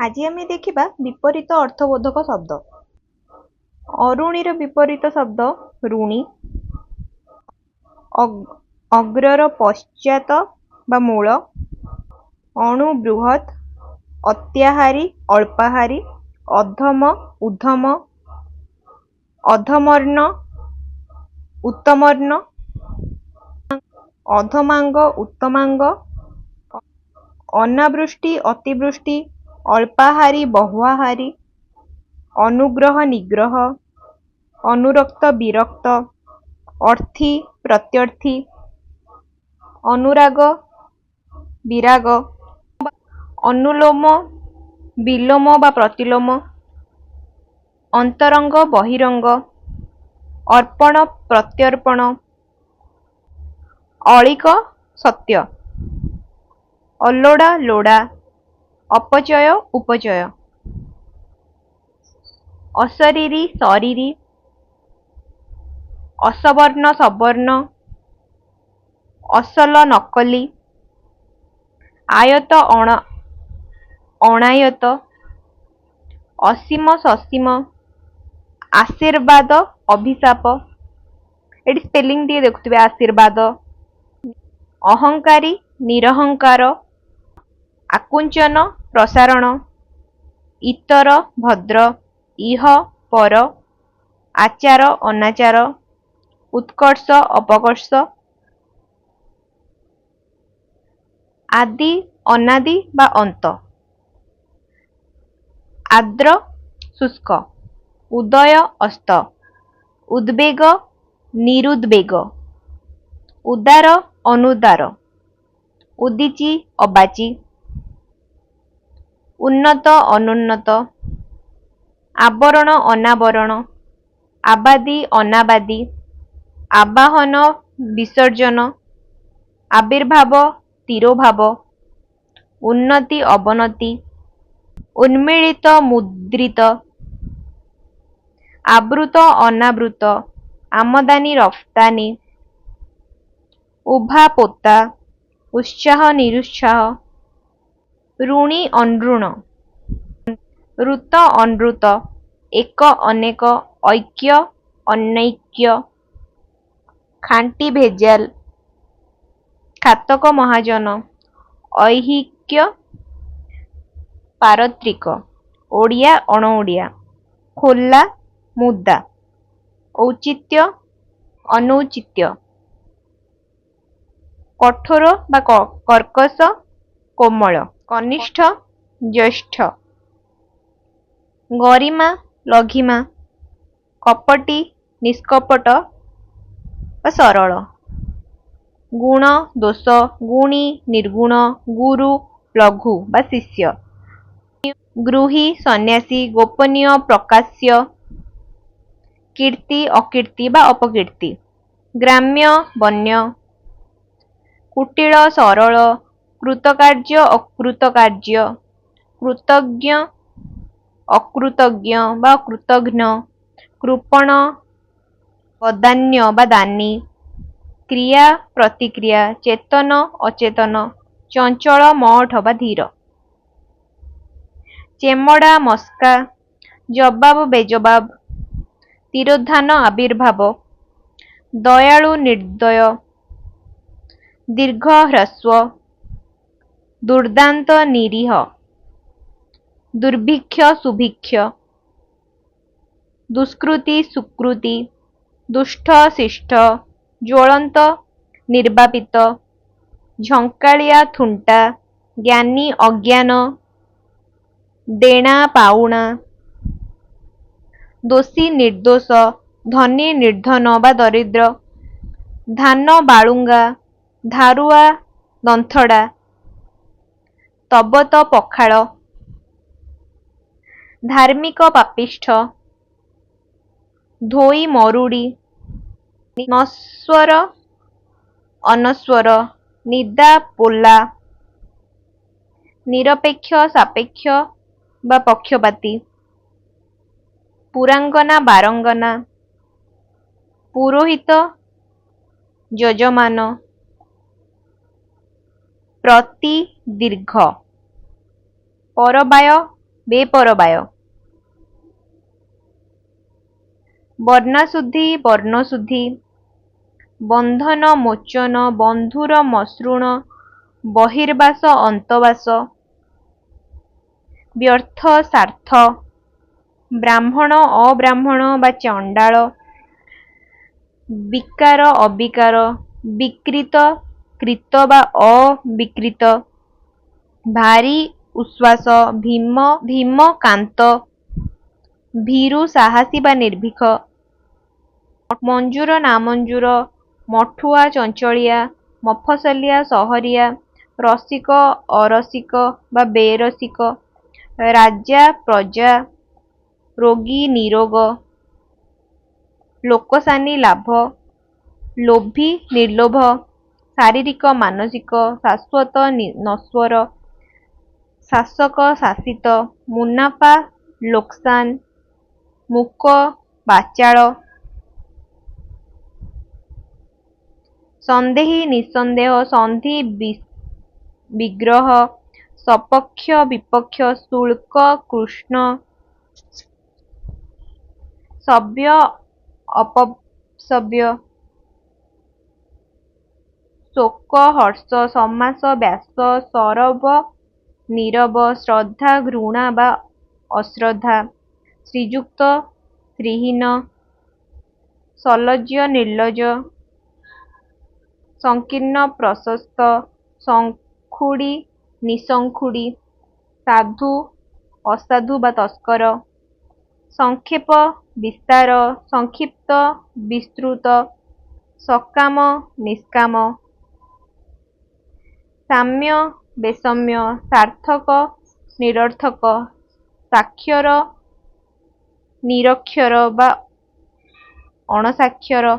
आज आम देखा विपरीत अर्थबोधक शब्द। अरुणीर विपरीत शब्द ऋणी। अग्रर पश्चात बा मूल। अणु बृहत। अत्याहारी अल्पाहारी। अधम उद्धम। अधमर्ण उत्तमर्ण। अधमांग उत्तमांग। अनावृष्टि अतिवृष्टि। अल्पाहारी बहुआहारी। अनुग्रह निग्रह। अनुरक्त विरक्त। अर्थी प्रत्यर्थी। अनुराग विराग। अनुलोम विलोम बा प्रतिलोम। अंतरंग बहिरंग। अर्पण प्रत्यर्पण। अलिक सत्य। अलोड़ा लोड़ा। अपचय उपचय। अशरीरी शरीरी। असवर्ण सवर्ण। असल नकली। आयत अणायत। असीम ससीम। आशीर्वाद अभिशाप। ये स्पेलिंग टी देखुवे आशीर्वाद। अहंकारी निरहंकार। आकुंचन प्रसारण। इतर भद्र। इह पर। आचार अनाचार। उत्कर्ष अपकर्ष। आदि अनादि बा अंत। आर्द्र शुष्क। उदय अस्त। उद्वेग निरुद्वेग। उदार अनुदार। उदीची अबाची। उन्नत अनुन्नत। आवरण अनावरण। आबादी अनाबादी। आवाहन विसर्जन। आविर्भाव तिरोभाव। उन्नति अवनति। उन्मीलित मुद्रित। आवृत अनावृत। आमदानी रफ्तानी। उभा पोता। उत्साह निरुत्साह। ऋणी अनृण। ऋत अनृत। एक अनेक। ऐक्य अनैक्य। खांटी भेजाल। खातक महाजन। ऐहिक्य पारत्रिक। ओडिया अणओडिया। खोला मुदा। औचित्य अनौचित्य। कठोर बा कर्कश कोमल। कनिष्ठ ज्येष्ठ। गरिमा लघिमा। कपटी निष्कपट सरल। गुण दोष। गुणी निर्गुण। गुरु लघु बा शिष्य। गृही सन्यासी। गोपनीय प्रकाश्य। कीर्ति अकीर्ति बा अपकीर्ति। ग्राम्य वन्य। कुटिल सरल। कृतकार्य अकृतकार्य। कृतज्ञ अकृतज्ञ बा कृतघ्न। कृपण वदान्य बा दानी। क्रिया प्रतिक्रिया। चेतन अचेतन। चंचल मठ बा धीर। चेमड़ा मस्का। जवाब बेजवाब। तिरोधान आविर्भाव। दयालु निर्दय। दीर्घ ह्रस्व। दुर्दांत निरीह। दुर्भिक्ष सुभिक्ष। दुष्कृति सुकृति। दुष्ट शिष्ट। ज्वलंत निर्वापित। झंकालिया थुंटा। ज्ञानी अज्ञान। देना पाउना। दोषी निर्दोष। धनी निर्धन बा दरिद्र। धान बालुंगा। धारुआ दंथड़ा। तबत पखाल। धार्मिक पापिष्ठ। धोई मरुड़ी। नस्वर अनस्वर। निदा पोला। निरपेक्ष सापेक्ष बा पक्षपाती। पुरांगना बारंगना। पुरोहित यजमान। प्रति दीर्घ। परबाय ବେପରବାୟ। ବର୍ଣ୍ଣାଶୁଦ୍ଧି ବର୍ଣ୍ଣଶୁଦ୍ଧି। ବନ୍ଧନ ମୋଚନ ବନ୍ଧୁର ମସୃଣ ବହିର୍ବାସ ଅନ୍ତବାସ। ବ୍ୟର୍ଥ ସାର୍ଥ। ବ୍ରାହ୍ମଣ ଅବ୍ରାହ୍ମଣ ବା ଚଣ୍ଡାଳ। ବିକାର ଅବିକାର। ବିକୃତ କୃତ ବା ଅବିକୃତ। ଭାରି ଉଶ୍ୱାସ ଭୀମକାନ୍ତ। ଭୀରୁ ସାହସୀ ବା ନିର୍ଭୀକ। ମଞ୍ଜୁର ନାମଞ୍ଜୁର। ମଠୁଆ ଚଞ୍ଚଳିଆ। ମଫସଲିଆ ସହରିଆ। ରସିକ ଅରସିକ ବା ବେରସିକ। ରାଜା ପ୍ରଜା। ରୋଗୀ ନିରୋଗ। ଲୋକସାନି ଲାଭ। ଲୋଭୀ ନିର୍ଲୋଭ। ଶାରୀରିକ ମାନସିକ। ଶାଶ୍ୱତ ନଶ୍ୱର। ଶାସକ ଶାସିତ। ମୁନାଫା ଲୋକସାନ। ମୂକ ବାଚାଳ। ସନ୍ଦେହୀ ନିଃସନ୍ଦେହ। ସନ୍ଧି ବିଗ୍ରହ। ସପକ୍ଷ ବିପକ୍ଷ। ଶୁଳ୍କ କୃଷ୍ଣ। ସଭ୍ୟ ଅପସଭ୍ୟ। ଶୋକ ହର୍ଷ। ସମାସ ବ୍ୟାସ। ସରବ ନୀରବ। ଶ୍ରଦ୍ଧା ଘୃଣା ବା ଅଶ୍ରଦ୍ଧା। ଶ୍ରୀଯୁକ୍ତ ଶ୍ରୀହୀନ। ସଲଜ୍ଜ ନିର୍ଲଜ୍ଜ। ସଂକୀର୍ଣ୍ଣ ପ୍ରଶସ୍ତ। ସଂଖୁଡ଼ି ନିଃସଂଖୁଡ଼ି। ସାଧୁ ଅସାଧୁ ବା ତସ୍କର। ସଂକ୍ଷେପ ବିସ୍ତାର। ସଂକ୍ଷିପ୍ତ ବିସ୍ତୃତ। ସକାମ ନିଷ୍କାମ। ସାମ୍ୟ ବେସମ୍ୟ। ସାର୍ଥକ ନିରର୍ଥକ। ସାକ୍ଷର ନିରକ୍ଷର ବା ଅଣସାକ୍ଷର।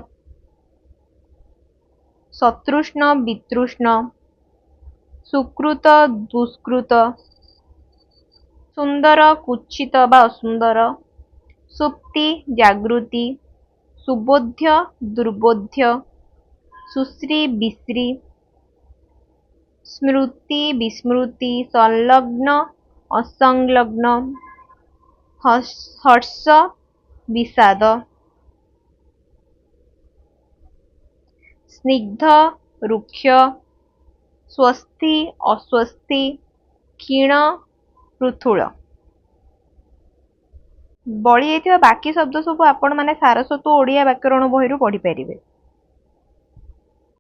ସତୃଷ୍ଣ ବିତୃଷ୍ଣ। ସୁକୃତ ଦୁଷ୍କୃତ। ସୁନ୍ଦର କୁତ୍ସିତ ବା ଅସୁନ୍ଦର। ସୁପ୍ତି ଜାଗୃତି। ସୁବୋଧ୍ୟ ଦୁର୍ବୋଧ୍ୟ। ସୁଶ୍ରୀ ବିଶ୍ରୀ। ସ୍ମୃତି ବିସ୍ମୃତି। ସଂଲଗ୍ନ ଅସଂଲଗ୍ନ। ହର୍ଷ ବିଷାଦ। ସ୍ନିଗ୍ଧ ରୁକ୍ଷ। ସ୍ୱସ୍ତି ଅସ୍ୱସ୍ତି। କ୍ଷୀଣ ପୃଥୁଳ। ବଳିଯାଇଥିବା ବାକି ଶବ୍ଦ ସବୁ ଆପଣମାନେ ସାରସ୍ୱତ ଓଡ଼ିଆ ବ୍ୟାକରଣ ବହିରୁ ପଢ଼ିପାରିବେ।